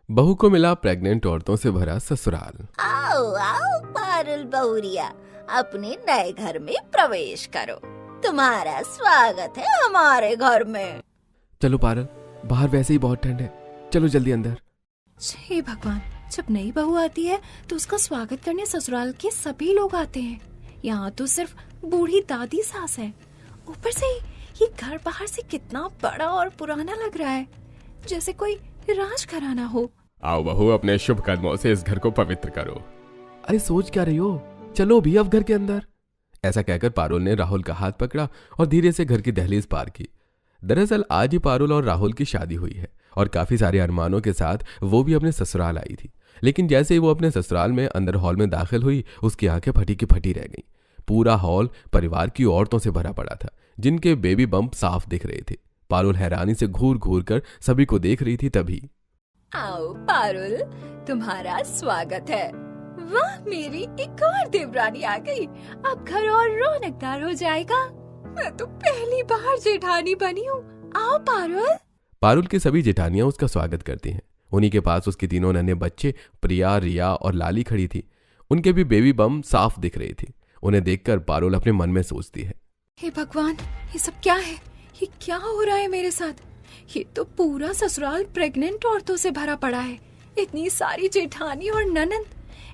बहू को मिला प्रेग्नेंट औरतों से भरा ससुराल। आओ आओ पारुल बहुरिया, अपने नए घर में प्रवेश करो। तुम्हारा स्वागत है हमारे घर में। चलो पारुल, बाहर वैसे ही बहुत ठंड है, चलो जल्दी अंदर। हे भगवान, जब नई बहू आती है तो उसका स्वागत करने ससुराल के सभी लोग आते हैं। यहाँ तो सिर्फ बूढ़ी दादी सास है। ऊपर से ये घर बाहर से कितना बड़ा और पुराना लग रहा है, जैसे कोई राजघराना हो। आओ बहू, अपने शुभ कदमों से इस घर को पवित्र करो। अरे सोच क्या रही हो, चलो भी अब घर के अंदर। ऐसा कहकर पारुल ने राहुल का हाथ पकड़ा और धीरे से घर की दहलीज पार की। दरअसल आज ही पारुल और राहुल की शादी हुई है और काफी सारे अरमानों के साथ वो भी अपने ससुराल आई थी। लेकिन जैसे ही वो अपने ससुराल में अंदर हॉल में दाखिल हुई, उसकी आंखें फटी की फटी रह गईं। पूरा हॉल परिवार की औरतों से भरा पड़ा था, जिनके बेबी बम्प साफ दिख रहे थे। पारुल हैरानी से घूर घूर कर सभी को देख रही थी। तभी आओ पारुल, तुम्हारा स्वागत है। वाह, मेरी एक और देवरानी आ गई। अब घर और रौनकदार हो जाएगा। मैं तो पहली बार जेठानी बनी हूँ। आओ पारुल। पारुल की सभी जेठानियां उसका स्वागत करती हैं। उन्हीं के पास उसके तीनों नन्हे बच्चे प्रिया, रिया और लाली खड़ी थी। उनके भी बेबी बम साफ दिख रही थी। उन्हें देखकर पारुल अपने मन में सोचती है, हे भगवान, ये सब क्या है? ये क्या हो रहा है मेरे साथ? ये तो पूरा ससुराल प्रेग्नेंट औरतों से भरा पड़ा है। इतनी सारी जेठानी और ननंद,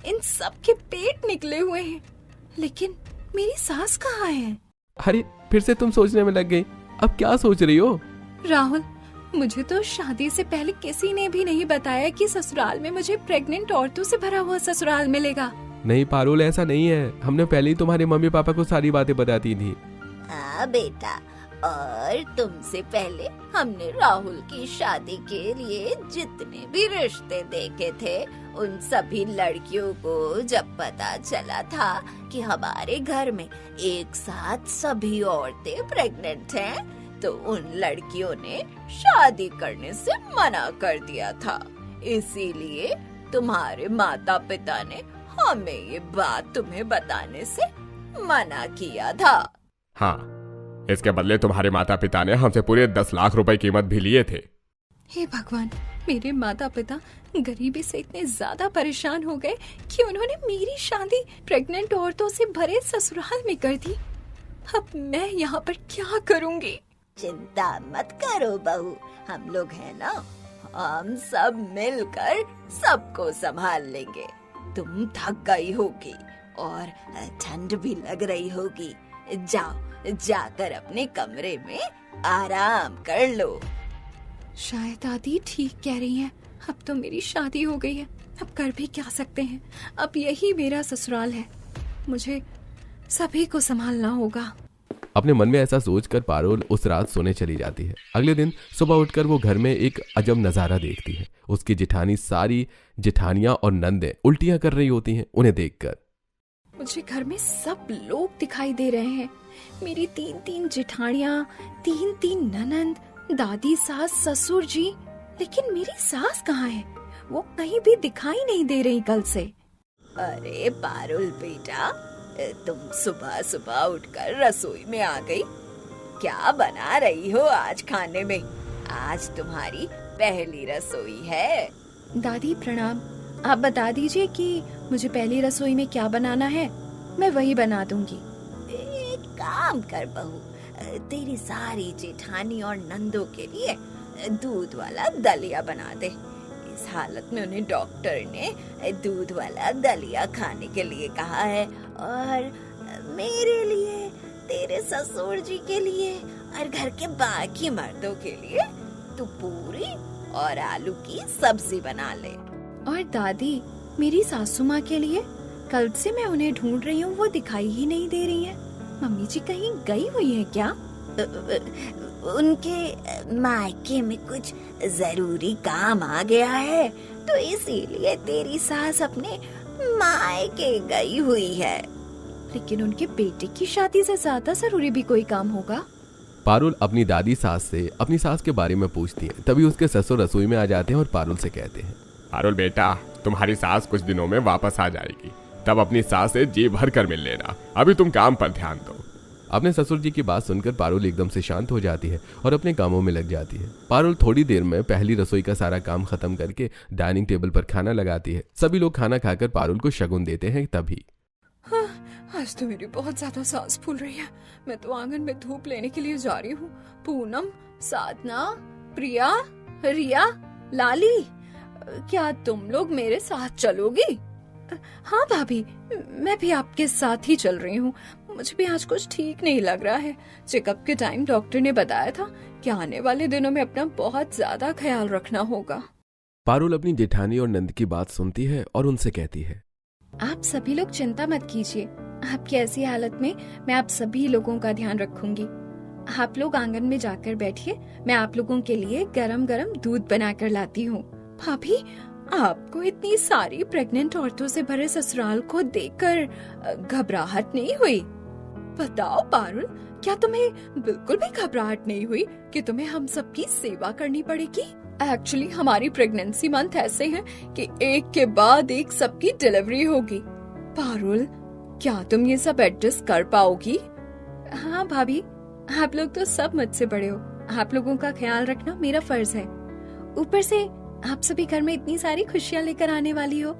इन सब के पेट निकले हुए हैं। लेकिन मेरी सास कहाँ है? अरे फिर से तुम सोचने में लग गई। अब क्या सोच रही हो? राहुल, मुझे तो शादी से पहले किसी ने भी नहीं बताया कि ससुराल में मुझे प्रेग्नेंट औरतों से भरा हुआ ससुराल मिलेगा। नहीं पारुल, ऐसा नहीं है। हमने पहले ही तुम्हारे मम्मी पापा को सारी बातें बताती थी। हाँ बेटा, और तुमसे पहले हमने राहुल की शादी के लिए जितने भी रिश्ते देखे थे, उन सभी लड़कियों को जब पता चला था कि हमारे घर में एक साथ सभी औरतें प्रेग्नेंट हैं, तो उन लड़कियों ने शादी करने से मना कर दिया था। इसीलिए तुम्हारे माता पिता ने हमें ये बात तुम्हें बताने से मना किया था। हाँ, इसके बदले तुम्हारे माता पिता ने हमसे पूरे 10 लाख रुपए कीमत भी लिए थे। हे भगवान, मेरे माता पिता गरीबी से इतने ज्यादा परेशान हो गए कि उन्होंने मेरी शादी प्रेग्नेंट औरतों से भरे ससुराल में कर दी। अब मैं यहाँ पर क्या करूँगी? चिंता मत करो बहू, हम लोग हैं ना, हम सब मिलकर सबको संभाल लेंगे। तुम थक गई होगी और ठंड भी लग रही होगी। जाओ, जाकर अपने कमरे में आराम कर लो। शायद दादी ठीक कह रही हैं। अब तो मेरी शादी हो गई है, अब कर भी क्या सकते हैं। अब यही मेरा ससुराल है, मुझे सभी को संभालना होगा। अपने मन में ऐसा सोचकर पारुल उस रात सोने चली जाती है। अगले दिन सुबह उठकर वो घर में एक अजब नजारा देखती है। उसकी जेठानी सारी जेठानियां और नंदे उल्टियां कर रही होती हैं उन्हें देखकर। मुझे घर में सब लोग दिखाई दे रहे हैं। मेरी 3-3 जेठानियां, 3-3 ननंद, दादी सास, ससुर जी। लेकिन मेरी सास कहाँ है? वो कहीं भी दिखाई नहीं दे रही कल से। अरे पारुल बेटा, तुम सुबह सुबह उठकर रसोई में आ गई। क्या बना रही हो आज खाने में? आज तुम्हारी पहली रसोई है। दादी प्रणाम। आप बता दीजिए कि मुझे पहली रसोई में क्या बनाना है, मैं वही बना दूंगी। एक काम कर बहू, तेरी सारी जेठानी और नंदों के लिए दूध वाला दलिया बना दे। इस हालत में उन्हें डॉक्टर ने दूध वाला दलिया खाने के लिए कहा है। और मेरे लिए, तेरे ससुर जी के लिए और घर के बाकी मर्दों के लिए तू पूरी और आलू की सब्जी बना ले। और दादी, मेरी सासू माँ के लिए? कल से मैं उन्हें ढूंढ रही हूँ, वो दिखाई ही नहीं दे रही हैं। मम्मी जी कहीं गई हुई है क्या? उनके मायके में कुछ जरूरी काम आ गया है, तो इसीलिए तेरी सास अपने मायके गई हुई है। लेकिन उनके बेटे की शादी से ज्यादा जरूरी भी कोई काम होगा। पारुल अपनी दादी सास से अपनी सास के बारे में पूछती है। तभी उसके ससुर रसोई में आ जाते हैं और पारुल से कहते हैं, पारुल बेटा, तुम्हारी सास कुछ दिनों में वापस आ जाएगी, तब अपनी सास से जी भर कर मिल लेना। अभी तुम काम पर ध्यान दो। अपने ससुर जी की बात सुनकर पारुल एकदम से शांत हो जाती है और अपने कामों में लग जाती है। पारुल थोड़ी देर में पहली रसोई का सारा काम खत्म करके डाइनिंग टेबल पर खाना लगाती है। सभी लोग खाना खाकर पारुल को शगुन देते हैं। तभी आज तो मेरी बहुत ज्यादा सांस फूल रही है। मैं तो आंगन में धूप लेने के लिए जा रही हूँ। पूनम, साधना, प्रिया, रिया, लाली, क्या तुम लोग मेरे साथ चलोगी? हाँ भाभी, मैं भी आपके साथ ही चल रही हूँ। मुझे भी आज कुछ ठीक नहीं लग रहा है। चेकअप के टाइम डॉक्टर ने बताया था कि आने वाले दिनों में अपना बहुत ज्यादा ख्याल रखना होगा। पारुल अपनी जेठानी और नंद की बात सुनती है और उनसे कहती है, आप सभी लोग चिंता मत कीजिए। आपकी ऐसी हालत में मैं आप सभी लोगों का ध्यान रखूंगी। आप लोग आंगन में जाकर बैठिए, मैं आप लोगों के लिए गरम गरम दूध बनाकर लाती हूँ। भाभी, आपको इतनी सारी प्रेग्नेंट औरतों से भरे ससुराल को देखकर घबराहट नहीं हुई? बताओ पारुल, क्या तुम्हें बिल्कुल भी घबराहट नहीं हुई कि तुम्हें हम सबकी सेवा करनी पड़ेगी? एक्चुअली हमारी प्रेगनेंसी मंथ ऐसे हैं कि एक के बाद एक सबकी डिलीवरी होगी। पारुल, क्या तुम ये सब एडजस्ट कर पाओगी? हाँ भाभी, आप लोग तो सब मुझसे बड़े हो। आप लोगों का ख्याल रखना मेरा फर्ज है। ऊपर से आप सभी घर में इतनी सारी खुशियाँ लेकर आने वाली हो।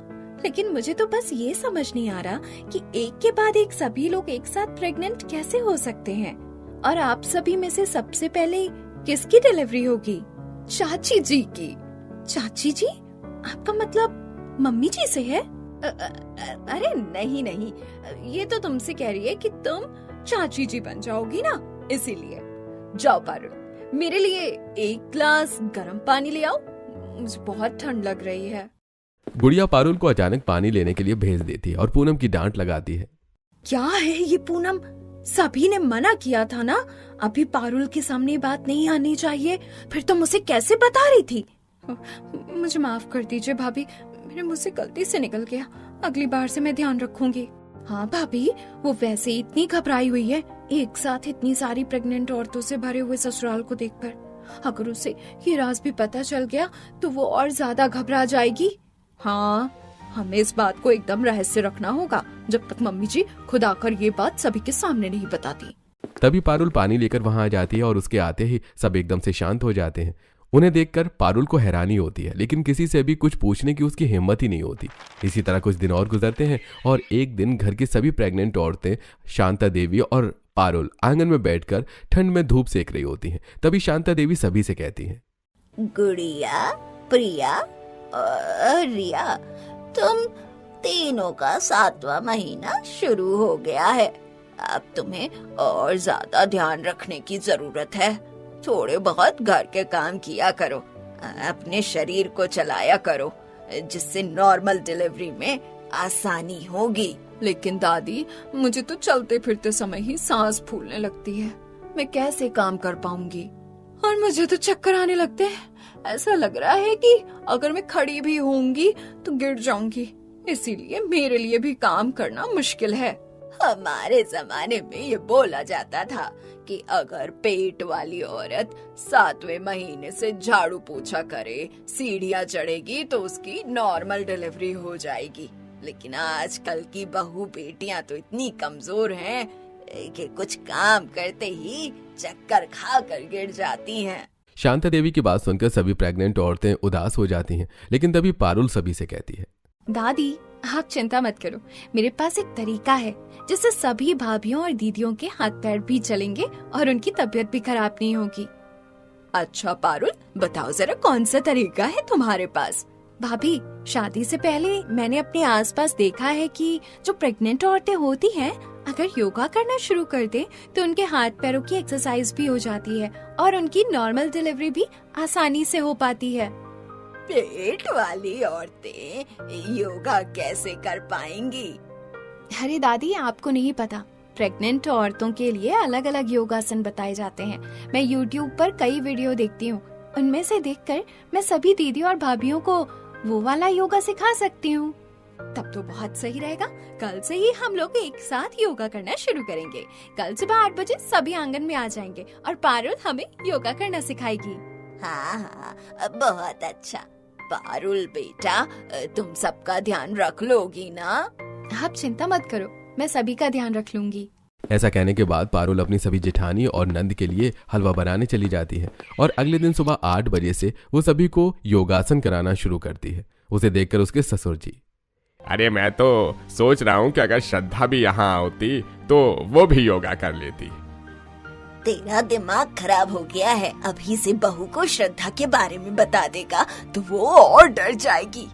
लेकिन मुझे तो बस ये समझ नहीं आ रहा कि एक के बाद एक सभी लोग एक साथ प्रेग्नेंट कैसे हो सकते हैं। और आप सभी में से सबसे पहले किसकी डिलीवरी होगी? चाची जी की। चाची जी? आपका मतलब मम्मी जी से है? अरे नहीं नहीं, ये तो तुमसे कह रही है कि तुम चाची जी बन जाओगी ना, इसीलिए। जाओ पारुल, मेरे लिए एक ग्लास गर्म पानी ले आओ, मुझे बहुत ठंड लग रही है। गुड़िया पारुल को अचानक पानी लेने के लिए भेज देती है और पूनम की डांट लगाती है। क्या है ये पूनम, सभी ने मना किया था ना, अभी पारुल के सामने बात नहीं आनी चाहिए। फिर तुम उसे कैसे बता रही थी? मुझे माफ कर दीजिए भाभी, मेरे मुंह से गलती से निकल गया। अगली बार से मैं ध्यान रखूंगी। हाँ भाभी, वो वैसे ही इतनी घबराई हुई है एक साथ इतनी सारी प्रेग्नेंट औरतों से भरे हुए ससुराल को देखकर। अगर उसे ये राज भी पता चल गया तो वो और ज्यादा घबरा जाएगी। हाँ, हमें इस बात को एकदम रहस्य रखना होगा जब तक मम्मी जी खुद आकर ये बात सभी के सामने नहीं बताती। तभी पारुल पानी लेकर वहां आ जाती है और उसके आते ही सब एकदम से शांत हो जाते हैं। उन्हें देखकर पारुल को हैरानी होती है, लेकिन किसी से भी कुछ पूछने की उसकी हिम्मत ही नहीं होती। इसी तरह कुछ दिन और गुजरते हैं और एक दिन घर की सभी प्रेग्नेंट औरतें शांता देवी और पारुल आंगन में बैठकर ठंड में धूप सेक रही होती हैं। तभी शांता देवी सभी से कहती हैं, गुड़िया, प्रिया और रिया, तुम तीनों का 7वां महीना शुरू हो गया है। अब तुम्हें और ज्यादा ध्यान रखने की जरूरत है। थोड़े बहुत घर के काम किया करो, अपने शरीर को चलाया करो, जिससे नॉर्मल डिलीवरी में आसानी होगी। लेकिन दादी, मुझे तो चलते फिरते समय ही सांस फूलने लगती है, मैं कैसे काम कर पाऊंगी? और मुझे तो चक्कर आने लगते हैं। ऐसा लग रहा है कि अगर मैं खड़ी भी होंगी तो गिर जाऊंगी। इसीलिए मेरे लिए भी काम करना मुश्किल है। हमारे जमाने में ये बोला जाता था कि अगर पेट वाली औरत 7वें महीने से झाड़ू पोछा करे, सीढ़ियाँ चढ़ेगी तो उसकी नॉर्मल डिलीवरी हो जाएगी। लेकिन आजकल की बहू बेटियां तो इतनी कमजोर हैं कि कुछ काम करते ही चक्कर खा कर गिर जाती हैं। शांता देवी की बात सुनकर सभी प्रेग्नेंट औरतें उदास हो जाती हैं। लेकिन तभी पारुल सभी से कहती है, दादी आप चिंता मत करो, मेरे पास एक तरीका है जिससे सभी भाभियों और दीदियों के हाथ पैर भी चलेंगे और उनकी तबीयत भी खराब नहीं होगी। अच्छा पारुल, बताओ जरा कौन सा तरीका है तुम्हारे पास? भाभी, शादी से पहले मैंने अपने आसपास देखा है कि जो प्रेग्नेंट औरतें होती हैं, अगर योगा करना शुरू कर दें तो उनके हाथ पैरों की एक्सरसाइज भी हो जाती है और उनकी नॉर्मल डिलीवरी भी आसानी से हो पाती है। पेट वाली औरतें योगा कैसे कर पाएंगी? अरे दादी, आपको नहीं पता, प्रेग्नेंट औरतों के लिए अलग अलग योगासन बताए जाते हैं। मैं YouTube पर कई वीडियो देखती हूँ, उनमें से देखकर मैं सभी दीदी और भाभियों को वो वाला योगा सिखा सकती हूँ। तब तो बहुत सही रहेगा। कल से ही हम लोग एक साथ योगा करना शुरू करेंगे। कल सुबह 8 बजे सभी आंगन में आ जाएंगे और पारुल हमें योगा करना सिखाएगी। हाँ, बहुत अच्छा। पारुल बेटा, तुम सबका ध्यान रख लोगी ना? आप चिंता मत करो, मैं सभी का ध्यान रख लूंगी। ऐसा कहने के बाद पारुल अपनी सभी जेठानी और नंद के लिए हलवा बनाने चली जाती है और अगले दिन सुबह 8 बजे से वो सभी को योगासन कराना शुरू करती है। उसे देखकर उसके ससुर जी, अरे मैं तो सोच रहा हूँ कि अगर श्रद्धा भी यहाँ होती तो वो भी योगा कर लेती। तेरा दिमाग खराब हो गया है। अभी से बहू को श्रद्धा के बारे में बता देगा तो वो और डर जाएगी।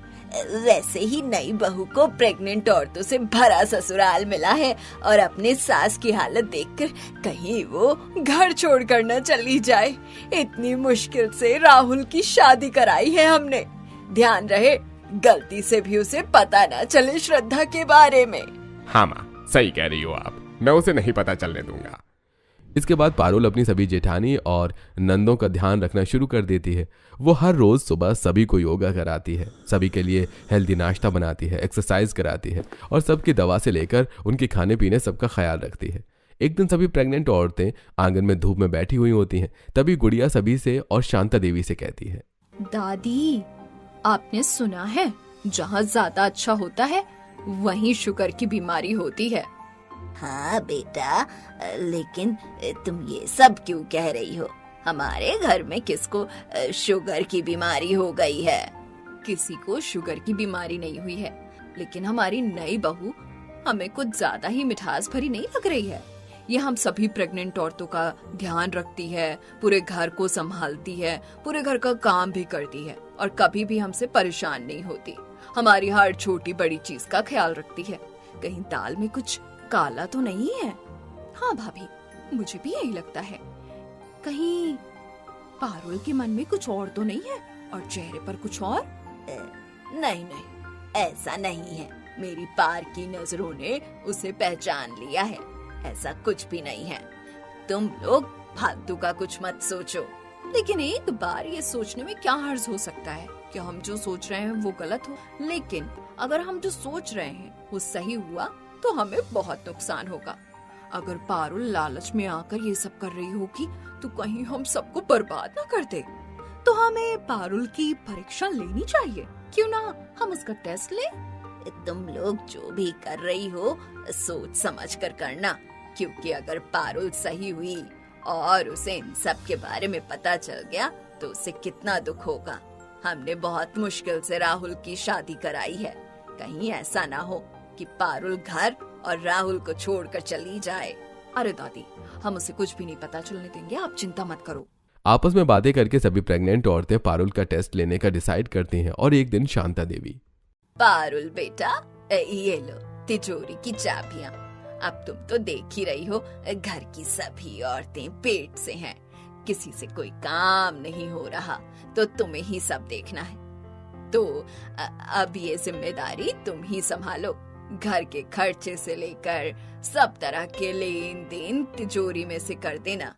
वैसे ही नई बहू को प्रेग्नेंट औरतों से भरा ससुराल मिला है और अपने सास की हालत देखकर कहीं वो घर छोड़कर न चली जाए। इतनी मुश्किल से राहुल की शादी कराई है हमने। ध्यान रहे गलती से भी उसे पता न चले श्रद्धा के बारे में। हाँ माँ, सही कह रही हो आप, मैं उसे नहीं पता चलने दूंगा। इसके बाद पारुल अपनी सभी जेठानी और नंदों का ध्यान रखना शुरू कर देती है। वो हर रोज सुबह सभी को योगा कराती है, सभी के लिए हेल्दी नाश्ता बनाती है, एक्सरसाइज कराती है और सबकी दवा से लेकर उनके खाने पीने सबका ख्याल रखती है। एक दिन सभी प्रेग्नेंट औरतें आंगन में धूप में बैठी हुई होती हैं। तभी गुड़िया सभी से और शांता देवी से कहती है, दादी, आपने सुना है जहाँ ज्यादा अच्छा होता है वहीं शुगर की बीमारी होती है। हाँ बेटा, लेकिन तुम ये सब क्यों कह रही हो? हमारे घर में किसको शुगर की बीमारी हो गई है? किसी को शुगर की बीमारी नहीं हुई है, लेकिन हमारी नई बहू हमें कुछ ज्यादा ही मिठास भरी नहीं लग रही है। ये हम सभी प्रेग्नेंट औरतों का ध्यान रखती है, पूरे घर को संभालती है, पूरे घर का काम भी करती है और कभी भी हमसे परेशान नहीं होती। हमारी हर छोटी बड़ी चीज का ख्याल रखती है। कहीं दाल में कुछ काला तो नहीं है? हाँ भाभी, मुझे भी यही लगता है। कहीं पारुल के मन में कुछ और तो नहीं है और चेहरे पर कुछ और? नहीं, ऐसा नहीं है। मेरी पार की नजरों ने उसे पहचान लिया है। ऐसा कुछ भी नहीं है। तुम लोग फालतू का कुछ मत सोचो। लेकिन एक बार ये सोचने में क्या हर्ज हो सकता है कि हम जो सोच रहे हैं वो गलत हो। लेकिन अगर हम जो सोच रहे हैं वो सही हुआ तो हमें बहुत नुकसान होगा। अगर पारुल लालच में आकर ये सब कर रही होगी तो कहीं हम सबको बर्बाद ना कर दे। तो हमें पारुल की परीक्षा लेनी चाहिए। क्यों ना हम उसका टेस्ट लें? तुम लोग जो भी कर रही हो सोच समझ कर करना, क्योंकि अगर पारुल सही हुई और उसे इन सब के बारे में पता चल गया तो उसे कितना दुख होगा। हमने बहुत मुश्किल से राहुल की शादी कराई है। कहीं ऐसा ना हो कि पारुल घर और राहुल को छोड़कर चली जाए। अरे दादी, हम उसे कुछ भी नहीं पता चलने देंगे, आप चिंता मत करो। आपस में बातें करके सभी प्रेग्नेंट औरतें पारुल का टेस्ट लेने का डिसाइड करती हैं और एक दिन शांता देवी, पारुल बेटा, ये लो तिजोरी की चाबियां। अब तुम तो देख ही रही हो घर की सभी औरतें पेट से हैं। किसी से कोई काम नहीं हो रहा तो तुम्हें ही सब देखना है। तो अब ये जिम्मेदारी तुम ही संभालो। घर के खर्चे से लेकर सब तरह के लेन देन तिजोरी में से कर देना।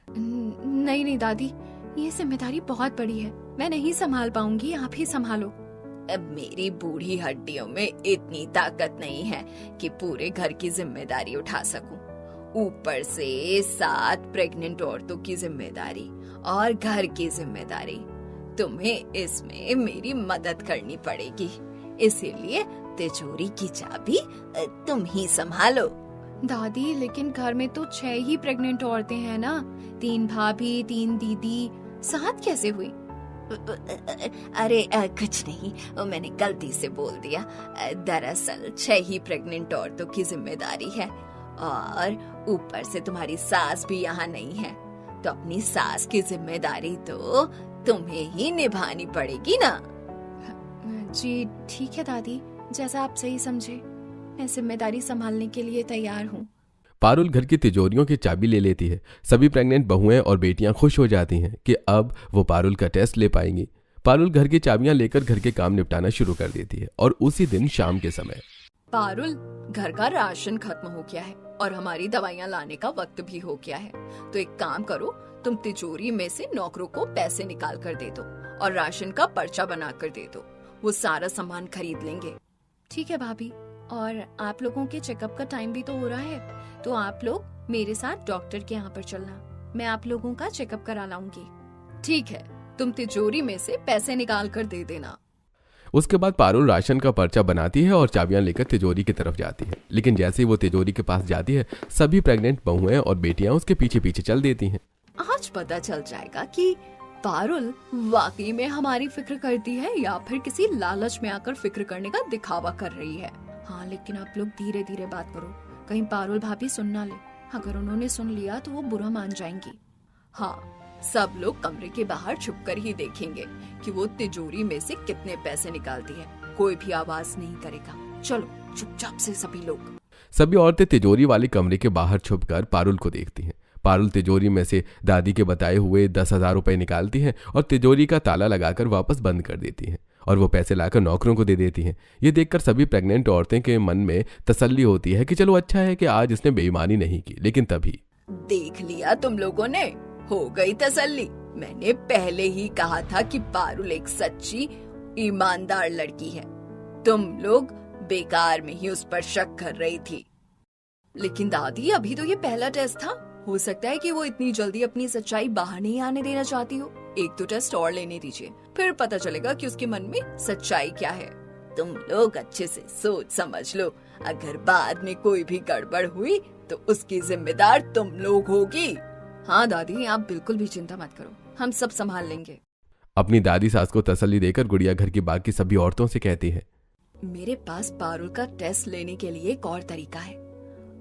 नहीं दादी, ये जिम्मेदारी बहुत बड़ी है, मैं नहीं संभाल पाऊंगी, आप ही संभालो। अब मेरी बूढ़ी हड्डियों में इतनी ताकत नहीं है कि पूरे घर की जिम्मेदारी उठा सकूं। ऊपर से 7 प्रेग्नेंट औरतों की जिम्मेदारी और घर की जिम्मेदारी। तुम्हें इसमें मेरी मदद करनी पड़ेगी। इसीलिए तिजोरी की चाबी तुम ही संभालो। दादी, लेकिन घर में तो 6 ही प्रेग्नेंट औरतें हैं ना, 3 भाभी, 3 दीदी, 7 कैसे हुई? अरे कुछ नहीं, मैंने गलती से बोल दिया। दरअसल 6 ही प्रेग्नेंट औरतों की जिम्मेदारी है और ऊपर से तुम्हारी सास भी यहाँ नहीं है, तो अपनी सास की जिम्मेदारी तो तुम्हें ही निभानी पड़ेगी ना। जी ठीक है दादी, जैसा आप सही समझे, मैं जिम्मेदारी संभालने के लिए तैयार हूँ। पारुल घर की तिजोरियों की चाबी ले लेती है। सभी प्रेग्नेंट बहुएं और बेटियां खुश हो जाती हैं कि अब वो पारुल का टेस्ट ले पाएंगी। पारुल घर की चाबियां लेकर घर के काम निपटाना शुरू कर देती है और उसी दिन शाम के समय, पारुल, घर का राशन खत्म हो गया है और हमारी दवाइयाँ लाने का वक्त भी हो गया है। तो एक काम करो, तुम तिजोरी में से नौकरों को पैसे निकाल कर दे दो और राशन का पर्चा बना कर दे दो। वो सारा सामान खरीद लेंगे। ठीक है भाभी, और आप लोगों के चेकअप का टाइम भी तो हो रहा है, तो आप लोग मेरे साथ डॉक्टर के यहाँ पर चलना, मैं आप लोगों का चेकअप करा लाऊंगी। ठीक है, तुम तिजोरी में से पैसे निकाल कर दे देना। उसके बाद पारुल राशन का पर्चा बनाती है और चाबियां लेकर तिजोरी की तरफ जाती है। लेकिन जैसे ही वो तिजोरी के पास जाती है, सभी प्रेग्नेंट बहुएं और बेटियां उसके पीछे पीछे चल देती हैं। आज पता चल जाएगा कि पारुल वाकई में हमारी फिक्र करती है या फिर किसी लालच में आकर फिक्र करने का दिखावा कर रही है। हाँ, लेकिन आप लोग धीरे धीरे बात करो, कहीं पारुल भाभी सुन ना ले। अगर उन्होंने सुन लिया तो वो बुरा मान जाएंगी। हाँ, सब लोग कमरे के बाहर छुपकर ही देखेंगे कि वो तिजोरी में से कितने पैसे निकालती है। कोई भी आवाज नहीं करेगा। चलो चुपचाप से सभी लोग। सभी औरतें तिजोरी वाले कमरे के बाहर छुपकर पारुल को देखती हैं। पारुल तिजोरी में से दादी के बताए हुए 10,000 रुपए निकालती है और तिजोरी का ताला लगाकर वापस बंद कर देती है और वो पैसे लाकर नौकरों को दे देती हैं। ये देखकर सभी प्रेग्नेंट औरतें के मन में तसल्ली होती है कि चलो अच्छा है कि आज इसने बेईमानी नहीं की। लेकिन तभी देख लिया तुम लोगों ने, हो गई तसल्ली। मैंने पहले ही कहा था कि पारुल एक सच्ची ईमानदार लड़की है। तुम लोग बेकार में ही उस पर शक कर रही थी। लेकिन दादी, अभी तो ये पहला टेस्ट था। हो सकता है कि वो इतनी जल्दी अपनी सच्चाई बाहर नहीं आने देना चाहती हो। एक तो टेस्ट और लेने दीजिए, फिर पता चलेगा कि उसके मन में सच्चाई क्या है। तुम लोग अच्छे से सोच समझ लो, अगर बाद में कोई भी गड़बड़ हुई तो उसकी जिम्मेदार तुम लोग होगी। हाँ दादी, आप बिल्कुल भी चिंता मत करो, हम सब संभाल लेंगे। अपनी दादी सास को तसल्ली देकर गुड़िया घर की बाकी सभी औरतों से कहती है, मेरे पास पारुल का टेस्ट लेने के लिए एक और तरीका है।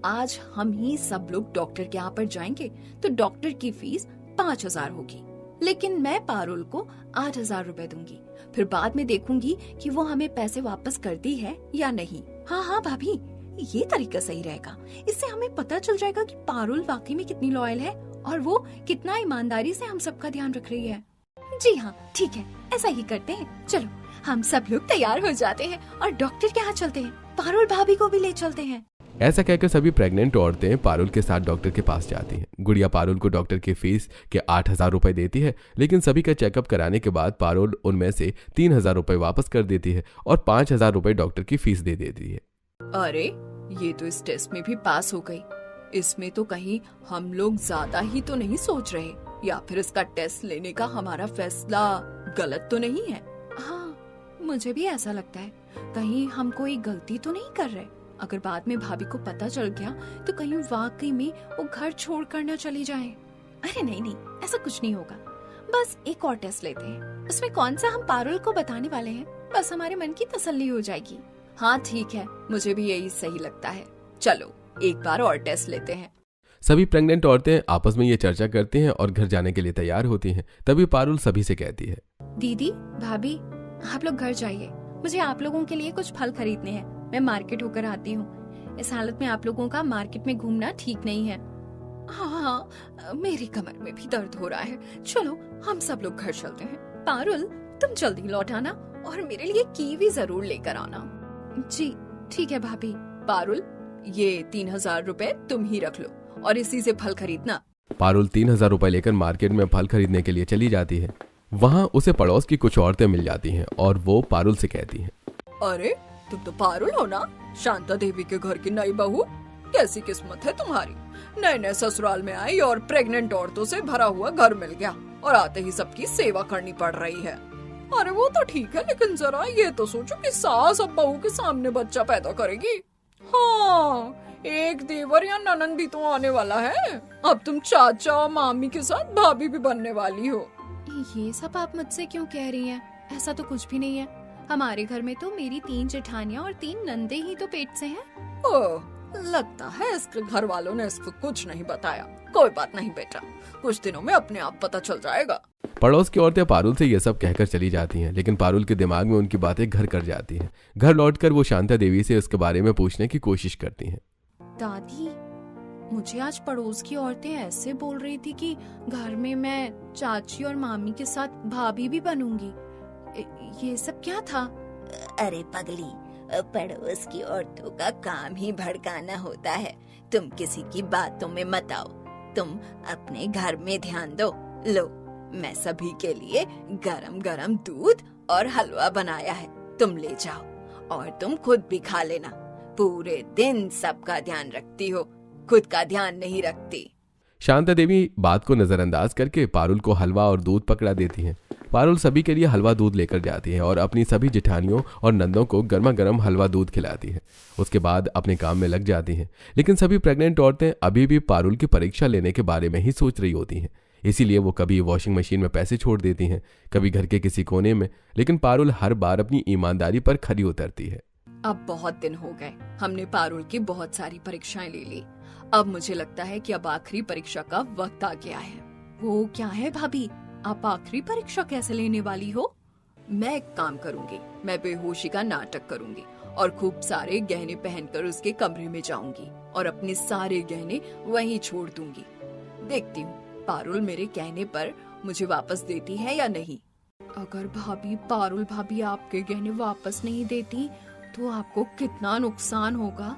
आज हम ही सब लोग डॉक्टर के यहाँ पर जाएंगे तो डॉक्टर की फीस 5,000 होगी, लेकिन मैं पारुल को 8,000 रुपए दूंगी। फिर बाद में देखूंगी कि वो हमें पैसे वापस करती है या नहीं। हाँ हाँ भाभी, ये तरीका सही रहेगा। इससे हमें पता चल जाएगा कि पारुल वाकई में कितनी लॉयल है और वो कितना ईमानदारी से हम सबका ध्यान रख रही है। जी हाँ, ठीक है, ऐसा ही करते हैं। चलो हम सब लोग तैयार हो जाते हैं और डॉक्टर के यहाँ चलते हैं। पारुल भाभी को भी ले चलते हैं। ऐसा कहकर सभी प्रेग्नेंट औरतें पारुल के साथ डॉक्टर के पास जाती हैं। गुड़िया पारुल को डॉक्टर की फीस के 8,000 रुपए देती है, लेकिन सभी का चेकअप कराने के बाद पारुल उनमें से 3,000 रुपए वापस कर देती है और 5,000 रुपए डॉक्टर की फीस दे देती है। अरे, ये तो इस टेस्ट में भी पास हो गई। इसमें तो कहीं हम लोग ज्यादा ही तो नहीं सोच रहे, या फिर इसका टेस्ट लेने का हमारा फैसला गलत तो नहीं है। हाँ, मुझे भी ऐसा लगता है, कहीं हम कोई गलती तो नहीं कर रहे। अगर बाद में भाभी को पता चल गया तो कहीं वाकई में वो घर छोड़कर न चली जाए। अरे नहीं नहीं, ऐसा कुछ नहीं होगा। बस एक और टेस्ट लेते हैं, उसमें कौन सा हम पारुल को बताने वाले हैं, बस हमारे मन की तसल्ली हो जाएगी। हाँ ठीक है, मुझे भी यही सही लगता है। चलो एक बार और टेस्ट लेते हैं। सभी प्रेग्नेंट औरतें आपस में ये चर्चा करती हैं और घर जाने के लिए तैयार होती हैं। तभी पारुल सभी से कहती है, दीदी भाभी, आप लोग घर जाइए, मुझे आप लोगों के लिए कुछ फल खरीदने हैं। मैं मार्केट होकर आती हूँ। इस हालत में आप लोगों का मार्केट में घूमना ठीक नहीं है। हाँ, मेरी कमर में भी दर्द हो रहा है। चलो हम सब लोग घर चलते हैं। पारुल, तुम जल्दी लौट आना और मेरे लिए कीवी जरूर लेकर आना। जी ठीक है भाभी। पारुल, ये 3,000 रुपए तुम ही रख लो और इसी से फल खरीदना। पारुल 3,000 रुपए लेकर मार्केट में फल खरीदने के लिए चली जाती है। वहाँ उसे पड़ोस की कुछ औरतें मिल जाती हैं और वो पारुल से कहती हैं, अरे तुम तो पारुल हो ना, शांता देवी के घर की नई बहू। कैसी किस्मत है तुम्हारी, नए नए ससुराल में आई और प्रेग्नेंट औरतों से भरा हुआ घर मिल गया और आते ही सबकी सेवा करनी पड़ रही है। अरे वो तो ठीक है, लेकिन जरा ये तो सोचो कि सास अब बहू के सामने बच्चा पैदा करेगी। हाँ, एक देवर या ननंद भी तो आने वाला है। अब तुम चाचा और मामी के साथ भाभी भी बनने वाली हो। ये सब आप मुझसे क्यों कह रही हैं? ऐसा तो कुछ भी नहीं है। हमारे घर में तो मेरी 3 जेठानियां और 3 नंदे ही तो पेट से हैं। ओह, लगता है इसके घर वालों ने इसको कुछ नहीं बताया। कोई बात नहीं बेटा, कुछ दिनों में अपने आप पता चल जाएगा। पड़ोस की औरतें पारुल से ये सब कहकर चली जाती हैं, लेकिन पारुल के दिमाग में उनकी बातें घर कर जाती हैं। घर लौटकर वो शांता देवी से उसके बारे में पूछने की कोशिश करती हैं। दादी, मुझे आज पड़ोस की औरतें ऐसे बोल रही थी कि घर में मैं चाची और मामी के साथ भाभी भी बनूंगी। ये सब क्या था? अरे पगली, पड़ोस की औरतों का काम ही भड़काना होता है। तुम किसी की बातों में मत आओ, तुम अपने घर में ध्यान दो। लो, मैं सभी के लिए गरम गरम दूध और हलवा बनाया है, तुम ले जाओ और तुम खुद भी खा लेना। पूरे दिन सबका ध्यान रखती हो, खुद का ध्यान नहीं रखती। शांता देवी बात को नजरअंदाज करके पारुल को हलवा और दूध पकड़ा देती हैं। पारुल सभी के लिए हलवा दूध लेकर जाती है और अपनी सभी जेठानियों और नंदों को गर्मा गर्म हलवा दूध खिलाती है। उसके बाद अपने काम में लग जाती हैं। लेकिन सभी प्रेग्नेंट औरतें अभी भी पारुल की परीक्षा लेने के बारे में ही सोच रही होती हैं। इसीलिए वो कभी वॉशिंग मशीन में पैसे छोड़ देती हैं, कभी घर के किसी कोने में। लेकिन पारुल हर बार अपनी ईमानदारी पर खरी उतरती है। अब बहुत दिन हो गए, हमने पारुल की बहुत सारी परीक्षाएं ले ली। अब मुझे लगता है कि अब आखिरी परीक्षा का वक्त आ गया है। वो क्या है भाभी, आप आखिरी परीक्षा कैसे लेने वाली हो? मैं एक काम करूंगी, मैं बेहोशी का नाटक करूंगी और खूब सारे गहने पहनकर उसके कमरे में जाऊंगी और अपने सारे गहने वहीं छोड़ दूंगी। देखती हूँ पारुल मेरे कहने पर मुझे वापस देती है या नहीं। अगर पारुल भाभी आपके गहने वापस नहीं देती तो आपको कितना नुकसान होगा।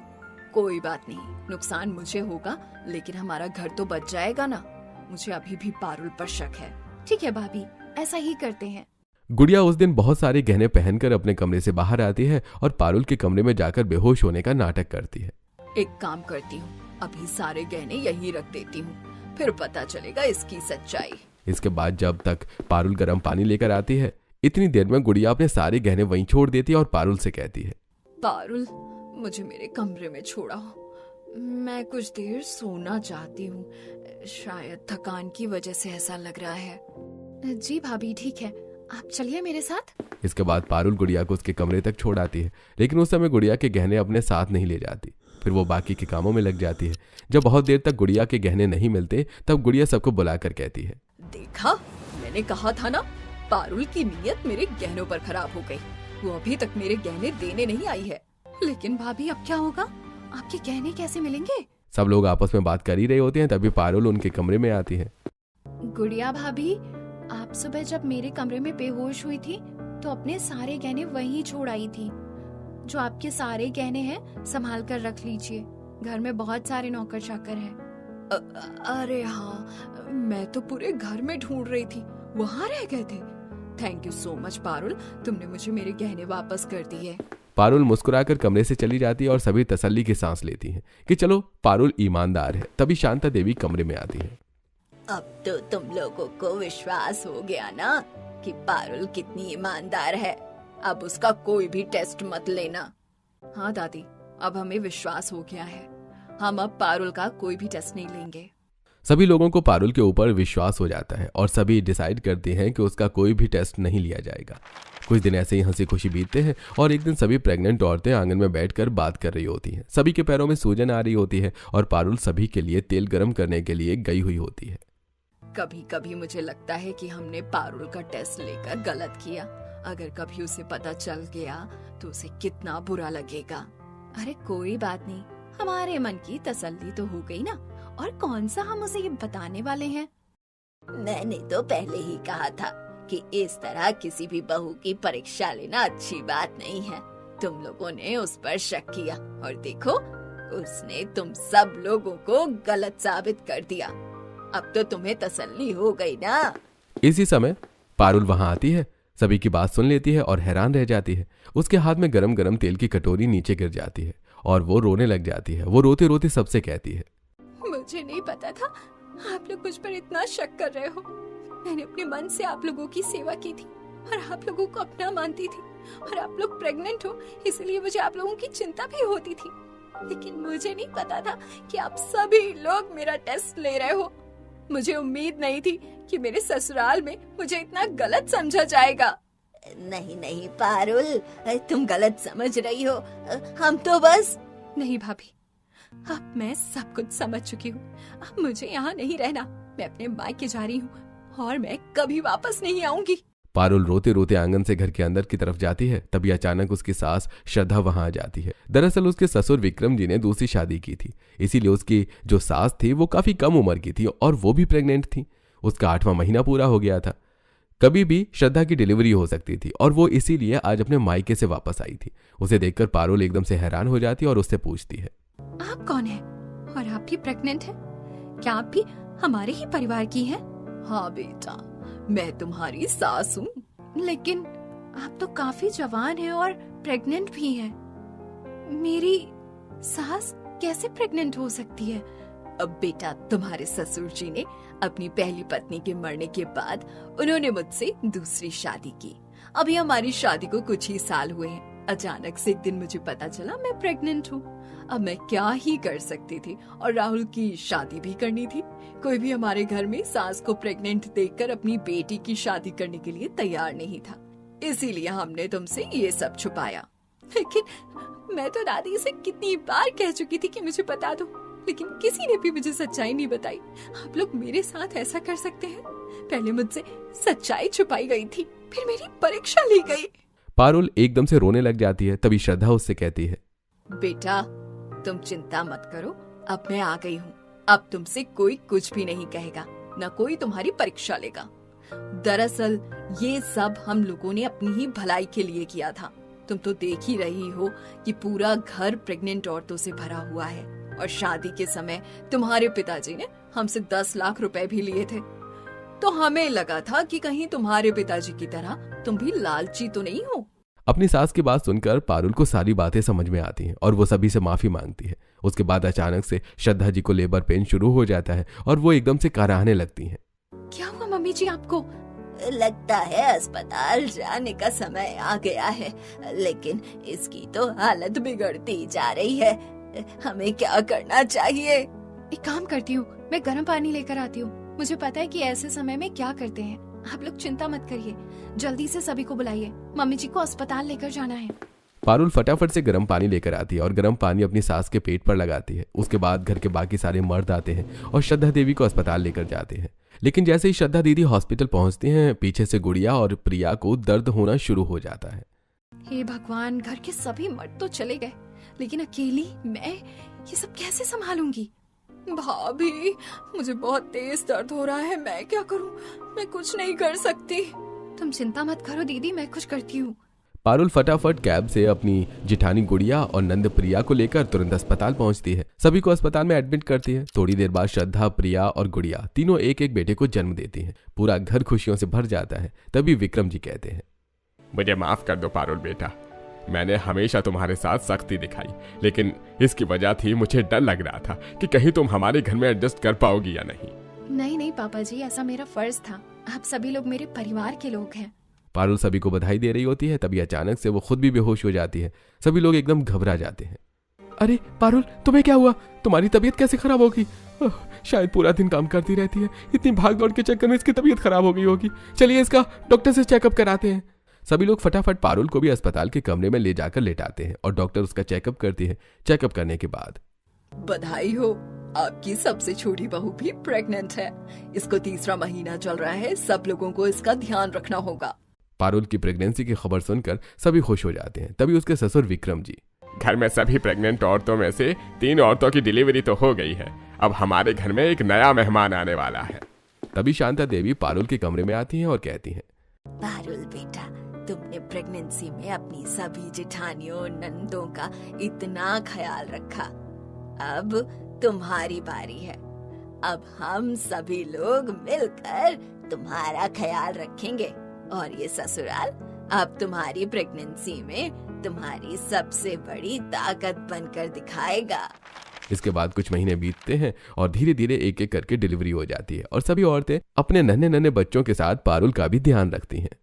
कोई बात नहीं, नुकसान मुझे होगा लेकिन हमारा घर तो बच जाएगा ना। मुझे अभी भी पारुल पर शक है। ठीक है भाभी, ऐसा ही करते हैं। गुड़िया उस दिन बहुत सारे गहने पहनकर अपने कमरे से बाहर आती है और पारुल के कमरे में जाकर बेहोश होने का नाटक करती है। एक काम करती हूँ, अभी सारे गहने यहीं रख देती हूँ, फिर पता चलेगा इसकी सच्चाई। इसके बाद जब तक पारुल गर्म पानी लेकर आती है, इतनी देर में गुड़िया अपने सारे गहने वहीं छोड़ देती है और पारुल से कहती है, पारुल मुझे मेरे कमरे में छोड़ा, मैं कुछ देर सोना चाहती हूँ। शायद थकान की वजह से ऐसा लग रहा है। जी भाभी ठीक है, आप चलिए मेरे साथ। इसके बाद पारुल गुड़िया को उसके कमरे तक छोड़ आती है, लेकिन उस समय गुड़िया के गहने अपने साथ नहीं ले जाती। फिर वो बाकी के कामों में लग जाती है। जब बहुत देर तक गुड़िया के गहने नहीं मिलते तब गुड़िया सबको बुलाकर कहती है, देखा, मैंने कहा था ना, पारुल की नीयत मेरे गहनों पर खराब हो गई। वो अभी तक मेरे गहने देने नहीं आई है। लेकिन भाभी अब क्या होगा, आपके गहने कैसे मिलेंगे? सब लोग आपस में बात कर ही रहे होते हैं, तभी पारुल उनके कमरे में आती है। गुड़िया भाभी, आप सुबह जब मेरे कमरे में बेहोश हुई थी तो अपने सारे गहने वहीं छोड़ आई थी। जो आपके सारे गहने हैं संभाल कर रख लीजिए, घर में बहुत सारे नौकर चाकर हैं। अरे हाँ, मैं तो पूरे घर में ढूंढ रही थी, वहाँ रह गए थे। Thank you so much Parul, तुमने मुझे मेरे गहने वापस कर दिए। पारुल मुस्कुराकर कमरे से चली जाती है और सभी तसल्ली की सांस लेती हैं कि चलो पारुल ईमानदार है। तभी शांता देवी कमरे में आती है। अब तो तुम लोगों को विश्वास हो गया ना कि पारुल कितनी ईमानदार है। अब उसका कोई भी टेस्ट मत लेना। हाँ दादी, अब हमें विश्वास हो गया है। हम अब पारुल का कोई भी टेस्ट नहीं लेंगे। सभी लोगों को पारुल के ऊपर विश्वास हो जाता है और सभी डिसाइड करते हैं कि उसका कोई भी टेस्ट नहीं लिया जाएगा। कुछ दिन ऐसे ही हंसी खुशी बीतते हैं और एक दिन सभी प्रेग्नेंट औरतें आंगन में बैठकर बात कर रही होती हैं। सभी के पैरों में सूजन आ रही होती है और पारुल सभी के लिए तेल गर्म करने के लिए गई हुई होती है। कभी कभी मुझे लगता है कि हमने पारुल का टेस्ट लेकर गलत किया। अगर कभी उसे पता चल गया तो उसे कितना बुरा लगेगा। अरे कोई बात नहीं, हमारे मन की तसल्ली तो हो गई ना। और कौन सा हम उसे ये बताने वाले हैं? मैंने तो पहले ही कहा था कि इस तरह किसी भी बहू की परीक्षा लेना अच्छी बात नहीं है। तुम लोगों ने उस पर शक किया और देखो, उसने तुम सब लोगों को गलत साबित कर दिया। अब तो तुम्हें तसल्ली हो गई ना। इसी समय पारुल वहां आती है, सभी की बात सुन लेती है और हैरान रह जाती है। उसके हाथ में गरम गरम तेल की कटोरी नीचे गिर जाती है और वो रोने लग जाती है। वो रोते रोते सबसे कहती है, मुझे नहीं पता था आप लोग मुझ पर इतना शक कर रहे हो। मैंने अपने मन से आप लोगों की सेवा की थी और आप लोगों को अपना मानती थी। और आप लोग प्रेग्नेंट हो, इसलिए मुझे आप लोगों की चिंता भी होती थी। लेकिन मुझे नहीं पता था कि आप सभी लोग मेरा टेस्ट ले रहे हो। मुझे उम्मीद नहीं थी कि मेरे ससुराल में मुझे इतना गलत समझा जाएगा। नहीं नहीं पारुल, तुम गलत समझ रही हो। हम तो बस। नहीं भाभी, अब मैं सब कुछ समझ चुकी हूँ। अब मुझे यहाँ नहीं रहना। मैं अपने मायके जा रही हूँ और मैं कभी वापस नहीं आऊंगी। पारुल रोते रोते आंगन से घर के अंदर की तरफ जाती है। तभी अचानक उसकी सास श्रद्धा वहां आ जाती है। दरअसल उसके ससुर विक्रम जी ने दूसरी शादी की थी, इसीलिए उसकी जो सास थी वो काफी कम उम्र की थी और वो भी प्रेग्नेंट थी। उसका 8वां महीना पूरा हो गया था। कभी भी श्रद्धा की डिलीवरी हो सकती थी और वो इसीलिए आज अपने मायके से वापस आई थी। उसे देखकर पारुल एकदम से हैरान हो जाती है और उससे पूछती है, आप कौन है और आप भी प्रेग्नेंट हैं? क्या आप भी हमारे ही परिवार की हैं? हाँ बेटा, मैं तुम्हारी सास हूँ। लेकिन आप तो काफी जवान हैं और प्रेग्नेंट भी हैं। मेरी सास कैसे प्रेग्नेंट हो सकती है? अब बेटा, तुम्हारे ससुर जी ने अपनी पहली पत्नी के मरने के बाद उन्होंने मुझसे दूसरी शादी की। अभी हमारी शादी को कुछ ही साल हुए हैं। अचानक से एक दिन मुझे पता चला मैं प्रेग्नेंट हूँ। अब मैं क्या ही कर सकती थी, और राहुल की शादी भी करनी थी। कोई भी हमारे घर में सास को प्रेग्नेंट देखकर अपनी बेटी की शादी करने के लिए तैयार नहीं था, इसीलिए हमने तुमसे ये सब छुपाया। लेकिन मैं तो दादी से कितनी बार कह चुकी थी कि मुझे बता दो, लेकिन किसी ने भी मुझे सच्चाई नहीं बताई। आप लोग मेरे साथ ऐसा कर सकते हैं? पहले मुझसे सच्चाई छुपाई गई थी, फिर मेरी परीक्षा ली गई। पारुल एकदम से रोने लग जाती है। तभी श्रद्धा उससे कहती है, बेटा तुम चिंता मत करो, अब मैं आ गई हूँ। अब तुमसे कोई कुछ भी नहीं कहेगा, न कोई तुम्हारी परीक्षा लेगा। दरअसल ये सब हम लोगों ने अपनी ही भलाई के लिए किया था। तुम तो देख ही रही हो कि पूरा घर प्रेग्नेंट औरतों से भरा हुआ है, और शादी के समय तुम्हारे पिताजी ने हमसे 10 लाख रुपए भी लिए थे। तो हमें लगा था कि कहीं तुम्हारे पिताजी की तरह तुम भी लालची तो नहीं हो। अपनी सास की बात सुनकर पारुल को सारी बातें समझ में आती हैं और वो सभी से माफी मांगती है। उसके बाद अचानक से श्रद्धा जी को लेबर पेन शुरू हो जाता है और वो एकदम से कराहने लगती हैं। क्या हुआ मम्मी जी आपको? लगता है अस्पताल जाने का समय आ गया है, लेकिन इसकी तो हालत बिगड़ती जा रही है। हमें क्या करना चाहिए? एक काम करती हूँ, मैं गर्म पानी लेकर आती हूँ। मुझे पता है कि ऐसे समय में क्या करते हैं। आप लोग चिंता मत करिए, जल्दी से सभी को बुलाइए, मम्मी जी को अस्पताल लेकर जाना है। पारुल फटाफट से गर्म पानी लेकर आती है और गर्म पानी अपनी सास के पेट पर लगाती है। उसके बाद घर के बाकी सारे मर्द आते हैं और श्रद्धा देवी को अस्पताल लेकर जाते हैं। लेकिन जैसे ही श्रद्धा दीदी हॉस्पिटल पहुंचती हैं, पीछे से गुड़िया और प्रिया को दर्द होना शुरू हो जाता है। हे भगवान, घर के सभी मर्द तो चले गए, लेकिन अकेली मैं ये सब कैसे संभालूंगी? भाभी, मुझे बहुत तेज दर्द हो रहा है, मैं क्या करूं? मैं कुछ नहीं कर सकती। तुम चिंता मत करो दीदी, मैं कुछ करती हूँ। पारुल फटाफट कैब से अपनी जिठानी गुड़िया और नंद प्रिया को लेकर तुरंत अस्पताल पहुंचती है। सभी को अस्पताल में एडमिट करती है। थोड़ी देर बाद श्रद्धा, प्रिया और गुड़िया तीनों एक एक बेटे को जन्म देती हैं। पूरा घर खुशियों से भर जाता है। तभी विक्रम जी कहते हैं, मुझे माफ कर दो पारुल बेटा, मैंने हमेशा तुम्हारे साथ सख्ती दिखाई, लेकिन इसकी वजह थी मुझे डर लग रहा था कि कहीं तुम हमारे घर में एडजस्ट कर पाओगी या नहीं। नहीं नहीं पापा जी, ऐसा मेरा फर्ज था। आप सभी लोग मेरे परिवार के लोग हैं। पारुल सभी को बधाई दे रही होती है। तभी अचानक से वो खुद भी बेहोश हो जाती है। सभी लोग एकदम घबरा जाते हैं। अरे पारुल, तुम्हें क्या हुआ? तुम्हारी तबीयत कैसे खराब होगी? शायद पूरा दिन काम करती रहती है, इतनी भाग दौड़ के चक्कर में इसकी तबीयत खराब हो गई होगी। चलिए इसका डॉक्टर से चेकअप कराते हैं। सभी लोग फटाफट पारुल को भी अस्पताल के कमरे में ले जाकर लेटाते हैं और डॉक्टर उसका चेकअप करती है। चेकअप करने के बाद, बधाई हो, आपकी सबसे छोटी बहू भी प्रेग्नेंट है। इसको 3रा महीना चल रहा है, सब लोगों को इसका ध्यान रखना होगा। पारुल की प्रेगनेंसी की खबर सुनकर सभी खुश हो जाते हैं। तभी उसके ससुर विक्रम जी, घर में सभी प्रेग्नेंट औरतों में से 3 औरतों की डिलीवरी तो हो गई है, अब हमारे घर में एक नया मेहमान आने वाला है। तभी शांता देवी पारुल के कमरे में आती हैं और कहती हैं, पारुल बेटा, तुमने प्रेगनेंसी में अपनी सभी जेठानियों नंदों का इतना ख्याल रखा, अब तुम्हारी बारी है। अब हम सभी लोग मिलकर तुम्हारा ख्याल रखेंगे और ये ससुराल अब तुम्हारी प्रेगनेंसी में तुम्हारी सबसे बड़ी ताकत बनकर दिखाएगा। इसके बाद कुछ महीने बीतते हैं और धीरे धीरे एक एक करके डिलीवरी हो जाती है और सभी औरतें अपने नन्हे नन्हे बच्चों के साथ पारुल का भी ध्यान रखती हैं।